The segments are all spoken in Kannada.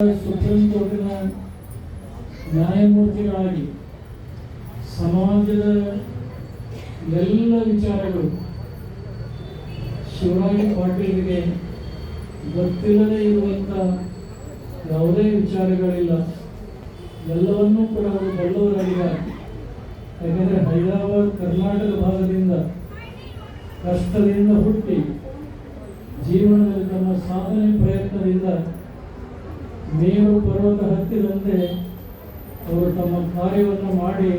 ಸುಪ್ರೀಂ ಕೋರ್ಟಿನ ನ್ಯಾಯಮೂರ್ತಿಗಳಾಗಿ ಸಮಾಜದ ಎಲ್ಲ ವಿಚಾರಗಳು ಶಿವರಾಜ್ ಪಾಟೀಲ್ಗೆ ಗೊತ್ತಿಲ್ಲದೆ ಇರುವಂಥ ಯಾವುದೇ ವಿಚಾರಗಳಿಲ್ಲ. ಎಲ್ಲವನ್ನೂ ಕೂಡ ಅವರು ಬಲ್ಲವರಾಗಿದ್ದಾರೆ. ಯಾಕೆಂದರೆ ಹೈದರಾಬಾದ್ ಕರ್ನಾಟಕ ಭಾಗದಿಂದ ಕಷ್ಟದಿಂದ ಹುಟ್ಟಿ ಜೀವನದಲ್ಲಿ ತಮ್ಮ ಸಾಧನೆ ಪ್ರಯತ್ನದಿಂದ ಮೇರು ಪರ್ವತ ಹತ್ತಿದಂತೆ ಅವರು ತಮ್ಮ ಕಾರ್ಯವನ್ನು ಮಾಡಿ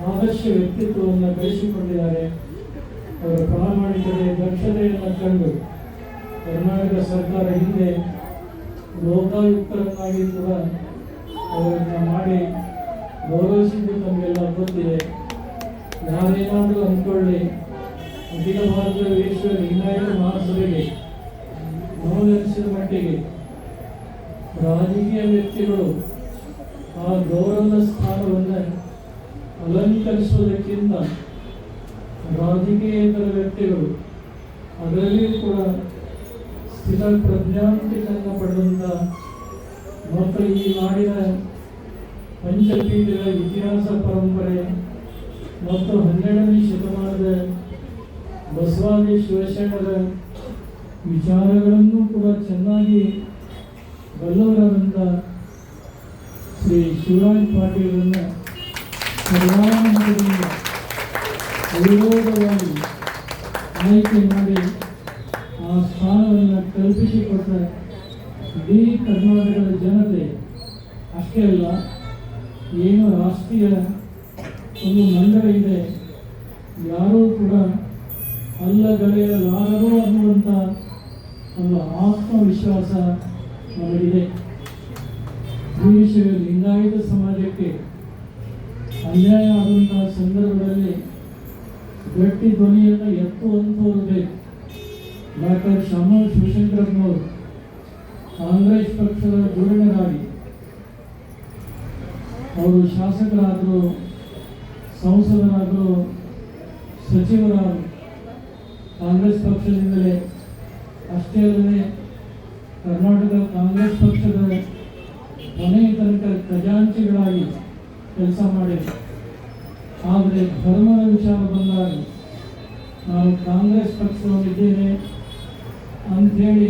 ಆದರ್ಶ ವ್ಯಕ್ತಿತ್ವವನ್ನು ಬೆಳೆಸಿಕೊಂಡಿದ್ದಾರೆ. ಅವರ ಪ್ರಾಮಾಣಿಕತೆ ದಕ್ಷತೆಯನ್ನು ಕಂಡು ಕರ್ನಾಟಕ ಸರ್ಕಾರ ಹಿಂದೆ ಲೋಕಾಯುಕ್ತರನ್ನಾಗಿ ಕೂಡ ಅವರನ್ನು ಮಾಡಿ ಗೌರವಿಸಿದ್ದು ತಮಗೆಲ್ಲ ಗೊತ್ತಿದೆ. ಯಾರೇನಾದರೂ ಅಂದ್ಕೊಳ್ಳಿ, ಅಖಿಲ ಭಾರತ ವಿಶ್ವ ಲಿಂಗಾಯತ ಮಹಾಸಭೆಗೆ ನೋವೆನಿಸಿದ ಮಟ್ಟಿಗೆ ರಾಜಕೀಯ ವ್ಯಕ್ತಿಗಳು ಆ ಗೌರವದ ಸ್ಥಾನವನ್ನು ಅಲಂಕರಿಸುವುದಕ್ಕಿಂತ ರಾಜಕೀಯೇತರ ವ್ಯಕ್ತಿಗಳು ಅದರಲ್ಲಿಯೂ ಕೂಡ ಸ್ಥಿರ ಪ್ರಜ್ಞಾಂತಿಕನ್ನು ಪಡೆದಂಥ ಮತ್ತು ಈ ನಾಡಿನ ಪಂಚಪೀಠದ ಇತಿಹಾಸ ಪರಂಪರೆ ಮತ್ತು 12ನೇ ಶತಮಾನದ ಬಸವಾದಿ ಶಿವಶರಣರ ವಿಚಾರಗಳನ್ನು ಕೂಡ ಚೆನ್ನಾಗಿ ಬಲ್ಲವರಾದಂಥ ಶ್ರೀ ಶಿವರಾಜ್ ಪಾಟೀಲರನ್ನು ಸರ್ವಾನುಮತದಿಂದ ಅವಿರೋಧವಾಗಿ ಆಯ್ಕೆ ಮಾಡಿ ಆ ಸ್ಥಾನವನ್ನು ಕಲ್ಪಿಸಿಕೊಟ್ಟ ಇಡೀ ಕರ್ನಾಟಕದ ಜನತೆ ಅಷ್ಟೇ ಅಲ್ಲ, ಏನು ರಾಷ್ಟ್ರೀಯ ಒಂದು ಮಂಡಳ ಇದೆ, ಯಾರೂ ಕೂಡ ಅಲ್ಲಗಳೆಯಲಾರರು ಅನ್ನುವಂಥ ಒಂದು ಆತ್ಮವಿಶ್ವಾಸ ನಮಗಿದೆ. ವಿಶೇಷ ಲಿಂಗಾಯತ ಸಮಾಜಕ್ಕೆ ಅನ್ಯಾಯ ಆದಂತಹ ಸಂದರ್ಭದಲ್ಲಿ ಗಟ್ಟಿ ಧ್ವನಿಯನ್ನು ಎತ್ತುವಂಥವರು ಬೇಕು. ಡಾಕ್ಟರ್ ಶ್ಯಾಮಲ್ ಶಿವಶಂಕರಪ್ಪನವರು ಕಾಂಗ್ರೆಸ್ ಪಕ್ಷದ ಧೋರಣೆಗಾಗಿ ಅವರು ಶಾಸಕರಾದರು, ಸಂಸದರಾದರು, ಸಚಿವರಾದರು ಕಾಂಗ್ರೆಸ್ ಪಕ್ಷದಿಂದಲೇ. ಅಷ್ಟೇ ಅಲ್ಲದೆ ಕರ್ನಾಟಕ ಕಾಂಗ್ರೆಸ್ ಪಕ್ಷದ ಕೊನೆಯ ತನಕ ಖಜಾಂಚಿಗಳಾಗಿ ಕೆಲಸ ಮಾಡಿದೆ. ಆದರೆ ಧರ್ಮದ ವಿಚಾರ ಬಂದಾಗ ನಾನು ಕಾಂಗ್ರೆಸ್ ಪಕ್ಷದಲ್ಲಿದ್ದೇನೆ ಅಂಥೇಳಿ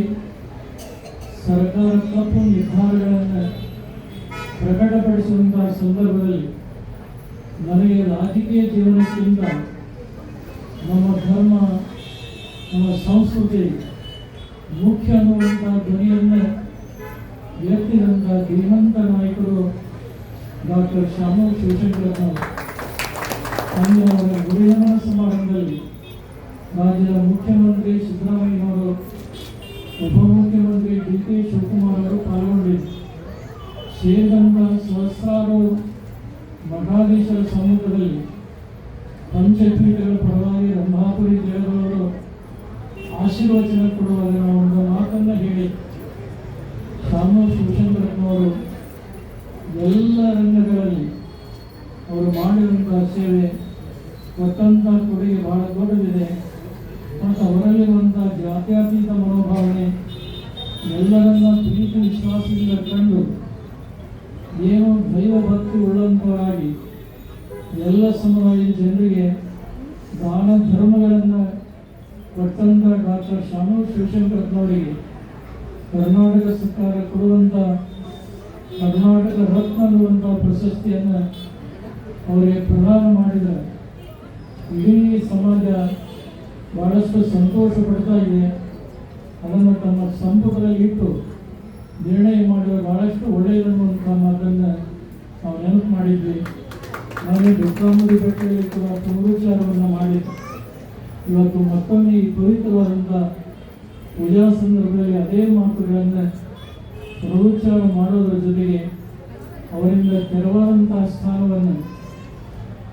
ಸರ್ಕಾರ ತಪ್ಪು ನಿರ್ಧಾರಗಳನ್ನು ಪ್ರಕಟಪಡಿಸುವಂತಹ ಸಂದರ್ಭದಲ್ಲಿ ನನಗೆ ರಾಜಕೀಯ ಜೀವನಕ್ಕಿಂತ ನಮ್ಮ ಧರ್ಮ, ನಮ್ಮ ಸಂಸ್ಕೃತಿ ಮುಖ್ಯ ಅನ್ನುವಂಥ ಧ್ವನಿಯನ್ನು ಎತ್ತಿದಂಥ ಧೀಮಂತ ನಾಯಕರು ಡಾಕ್ಟರ್ ಶ್ಯಾಮಲ್ ಶಿವಶಂಕರಪ್ಪನವರು. ಅಂದು ಅವರ ಗುರುನಮನ ಸಮಾರಂಭದಲ್ಲಿ ರಾಜ್ಯದ ಮುಖ್ಯಮಂತ್ರಿ ಸಿದ್ದರಾಮಯ್ಯನವರು, ಉಪಮುಖ್ಯಮಂತ್ರಿ ಡಿ.ಕೆ. ಶಿವಕುಮಾರ್ ಅವರು ಪಾಲ್ಗೊಂಡಿದ್ದರು. ಸೇರಿದಂಥ ಸಹಸ್ರಾರು ಮಠಾಧೀಶರ ಸಮ್ಮುಖದಲ್ಲಿ ಪಂಚಪೀಠಗಳ ಪರವಾಗಿ ರಂಭಾಪುರಿ ದೇವರವರು ಆಶೀರ್ವಚನ ಕೊಡುವಾಗ ನಾವು ಒಂದು ಮಾತನ್ನು ಹೇಳಿ, ಶ್ಯಾಮಲ್ ಶಿವಶಂಕರಪ್ಪನವರು ಎಲ್ಲ ರಂಗಗಳಲ್ಲಿ ಅವರು ಮಾಡಿದಂಥ ಸೇವೆ, ಕೊಟ್ಟಂಥ ಕೊಡುಗೆ ಬಹಳ ದೊಡ್ಡದಿದೆ. ಮತ್ತು ಅವರಲ್ಲಿರುವಂಥ ಜಾತ್ಯತೀತ ಮನೋಭಾವನೆ ಎಲ್ಲರನ್ನ ಪ್ರೀತಿ ವಿಶ್ವಾಸದಿಂದ ಕಂಡು ಏನು ದೈವ ಭಕ್ತಿ ಉಳ್ಳಂತವರಾಗಿ ಎಲ್ಲ ಸಮುದಾಯದ ಜನರಿಗೆ ದಾನ ಧರ್ಮಗಳನ್ನು ಕೊಟ್ಟಂಥ ಡಾಕ್ಟರ್ ಶ್ಯಾಮಲ್ ಶಿವಶಂಕರಪ್ಪನವರಿಗೆ ಕರ್ನಾಟಕ ಸರ್ಕಾರ ಕೊಡುವಂಥ ಕರ್ನಾಟಕ ರತ್ನ ಅನ್ನುವಂಥ ಪ್ರಶಸ್ತಿಯನ್ನು ಅವರಿಗೆ ಪ್ರದಾನ ಮಾಡಿದ ಇಡೀ ಸಮಾಜ ಬಹಳಷ್ಟು ಸಂತೋಷ ಪಡ್ತಾ ಇದೆ. ಅದನ್ನು ತಮ್ಮ ಸಂಪುಟದಲ್ಲಿ ಇಟ್ಟು ನಿರ್ಣಯ ಮಾಡಿದರೆ ಬಹಳಷ್ಟು ಒಳ್ಳೆಯದನ್ನುವಂಥ ಮಾತನ್ನು ನಾವು ನೆನಪು ಮಾಡಿದ್ವಿ. ನಾನು ದುರ್ಗಾಂಬುದಿ ಬೆಟ್ಟದಲ್ಲಿ ಕೂಡ ಪುನರುಚ್ಚಾರವನ್ನು ಮಾಡಿದ್ದೆ. ಇವತ್ತು ಮತ್ತೊಮ್ಮೆ ಈ ಪವಿತ್ರವಾದಂಥ ಪೂಜಾ ಸಂದರ್ಭದಲ್ಲಿ ಅದೇ ಮಾತುಗಳನ್ನು ಪುನರುಚ್ಚಾರ ಮಾಡೋದರ ಜೊತೆಗೆ ಅವರಿಂದ ತೆರವಾದಂತಹ ಸ್ಥಾನವನ್ನು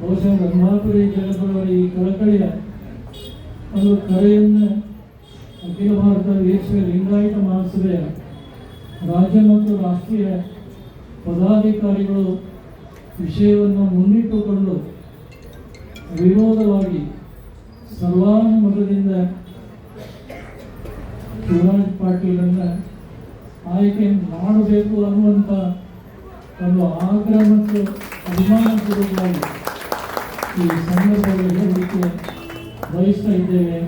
ಬಹುಶಃ ರಂಭಾಪುರಿ ಜನಪದವರ ಈ ಕಳಕಳಿಯ ಒಂದು ಕರೆಯನ್ನು ಅಖಿಲ ಭಾರತ ವಿಶ್ವ ಲಿಂಗಾಯತ ಮಹಾಸಭೆಯ ರಾಜ್ಯ ಮತ್ತು ರಾಷ್ಟ್ರೀಯ ಪದಾಧಿಕಾರಿಗಳು ವಿಷಯವನ್ನು ಮುಂದಿಟ್ಟುಕೊಂಡು ವಿರೋಧವಾಗಿ ಸರ್ವಾನುಮತದಿಂದ ಶಿವರಾಜ್ ಪಾಟೀಲರನ್ನು ಆಯ್ಕೆ ಮಾಡಬೇಕು ಅನ್ನುವಂಥ ಒಂದು ಆಗ್ರಹ ಮತ್ತು ಅಭಿಮಾನಪೂರ್ವಕವಾಗಿ ಈ ಸಂದರ್ಭದಲ್ಲಿ ಹೇಳಲಿಕ್ಕೆ ಬಯಸ್ತಾ ಇದ್ದೇವೆ.